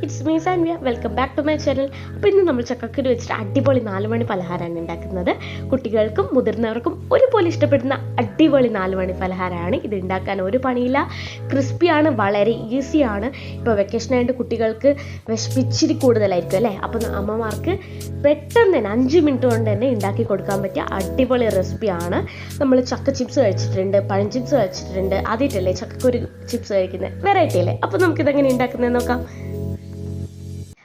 It's me Sanvia. Welcome back to my channel. അപ്പോൾ ഇന്ന് നമ്മൾ ചക്കക്കുരു വെച്ചിട്ട് അടിപൊളി 4 മണി പലഹാരമാണ് ഉണ്ടാക്കുന്നത്. കുട്ടികൾക്കും മുതിർന്നവർക്കും ഒരുപോലെ ഇഷ്ടപ്പെടുന്ന അടിപൊളി 4 മണി പലഹാരമാണ്. ഇത് ഉണ്ടാക്കാൻ ഒരു പണിയില്ല, ക്രിസ്പിയാണ്, വളരെ ഈസിയാണ്. ഇപ്പോൾ വെക്കേഷനായിട്ട് കുട്ടികൾക്ക് വിശപ്പിച്ചിരി കൂടുതലായിരിക്കും അല്ലേ. അപ്പോൾ അമ്മമാർക്ക് പെട്ടെന്ന് തന്നെ 5 മിനിറ്റ് കൊണ്ട് തന്നെ ഉണ്ടാക്കി കൊടുക്കാൻ പറ്റിയ അടിപൊളി റെസിപ്പിയാണ്. നമ്മൾ ചക്ക ചിപ്സ് കഴിച്ചിട്ടുണ്ട്, പഴം ചിപ്സ് കഴിച്ചിട്ടുണ്ട്, ആദ്യമായിട്ടല്ലേ ചക്കക്കുരു ചിപ്സ് കഴിക്കുന്നത്, വെറൈറ്റി അല്ലേ. അപ്പോൾ നമുക്കിതെങ്ങനെ ഉണ്ടാക്കുന്നത് നോക്കാം.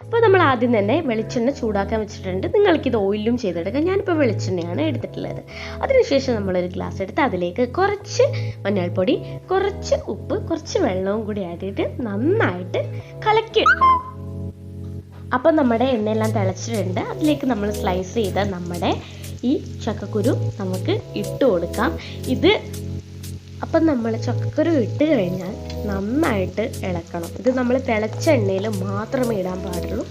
അപ്പോൾ നമ്മൾ ആദ്യം തന്നെ വെളിച്ചെണ്ണ ചൂടാക്കാൻ വെച്ചിട്ടുണ്ട്. നിങ്ങൾക്കിത് ഓയിലും ചെയ്തെടുക്കാം. ഞാനിപ്പോൾ വെളിച്ചെണ്ണയാണ് എടുത്തിട്ടുള്ളത്. അതിനുശേഷം നമ്മളൊരു ഗ്ലാസ് എടുത്ത് അതിലേക്ക് കുറച്ച് മഞ്ഞൾപ്പൊടി, കുറച്ച് ഉപ്പ്, കുറച്ച് വെള്ളവും കൂടി ആക്കിയിട്ട് നന്നായിട്ട് കലക്കി. അപ്പം നമ്മുടെ എണ്ണയെല്ലാം തിളച്ചിട്ടുണ്ട്. അതിലേക്ക് നമ്മൾ സ്ലൈസ് ചെയ്ത നമ്മുടെ ഈ ചക്കക്കുരു നമുക്ക് ഇട്ട് കൊടുക്കാം. അപ്പം നമ്മൾ ചക്കക്കുരു ഇട്ട് കഴിഞ്ഞാൽ നന്നായിട്ട് ഇളക്കണം. ഇത് നമ്മൾ തിളച്ച എണ്ണയിൽ മാത്രമേ ഇടാൻ പാടുള്ളൂ,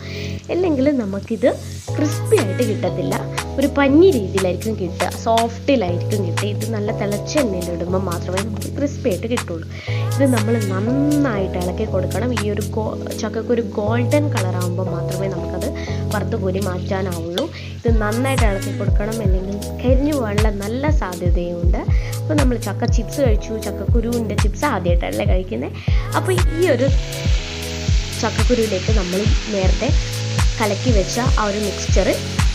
അല്ലെങ്കിൽ നമുക്കിത് ക്രിസ്പി ആയിട്ട് കിട്ടത്തില്ല. ഒരു പഞ്ഞി രീതിയിലായിരിക്കും കിട്ടുക, സോഫ്റ്റിലായിരിക്കും കിട്ടുക. ഇത് നല്ല തിളച്ച എണ്ണയിൽ ഇടുമ്പോൾ മാത്രമേ നമുക്ക് ക്രിസ്പി ആയിട്ട് കിട്ടുള്ളൂ. ഇത് നമ്മൾ നന്നായിട്ട് ഇളക്കി കൊടുക്കണം. ഈ ഒരു ചക്കക്കുരു ഗോൾഡൻ കളറാകുമ്പോൾ മാത്രമേ നമുക്കത് വറുത്ത് കോരി മാറ്റാനാവുള്ളൂ. ഇത് നന്നായിട്ട് ഇളക്കി കൊടുക്കണം, അല്ലെങ്കിൽ കരിഞ്ഞു പോകാനുള്ള നല്ല സാധ്യതയുണ്ട്. അപ്പോൾ നമ്മൾ ചക്ക ചിപ്സ് കഴിച്ചു, ചക്കക്കുരുവിൻ്റെ ചിപ്സ് ആദ്യമായിട്ടല്ലേ കഴിക്കുന്നത്. അപ്പോൾ ഈ ഒരു ചക്കക്കുരുവിലേക്ക് നമ്മൾ നേരത്തെ കലക്കി വെച്ച ആ ഒരു മിക്സ്ചർ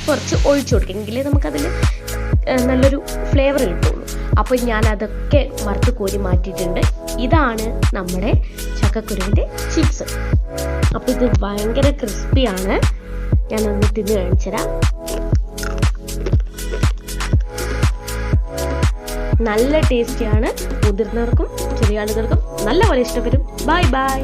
കുറച്ച് ഒഴിച്ചു കൊടുക്കുമെങ്കിലേ നമുക്കതിൽ നല്ലൊരു ഫ്ലേവർ കിട്ടുള്ളൂ. അപ്പോൾ ഞാനതൊക്കെ വറുത്ത് കോരി മാറ്റിയിട്ടുണ്ട്. ഇതാണ് നമ്മുടെ ചക്കക്കുരുവിൻ്റെ ചിപ്സ്. അപ്പോൾ ഇത് ഭയങ്കര ക്രിസ്പിയാണ്. ഞാനൊന്ന് തിന്ന് കാണിച്ചുതരാം. നല്ല ടേസ്റ്റിയാണ്. മുതിർന്നവർക്കും ചെറിയ ആളുകൾക്കും നല്ലപോലെ ഇഷ്ടപ്പെടും. Bye bye.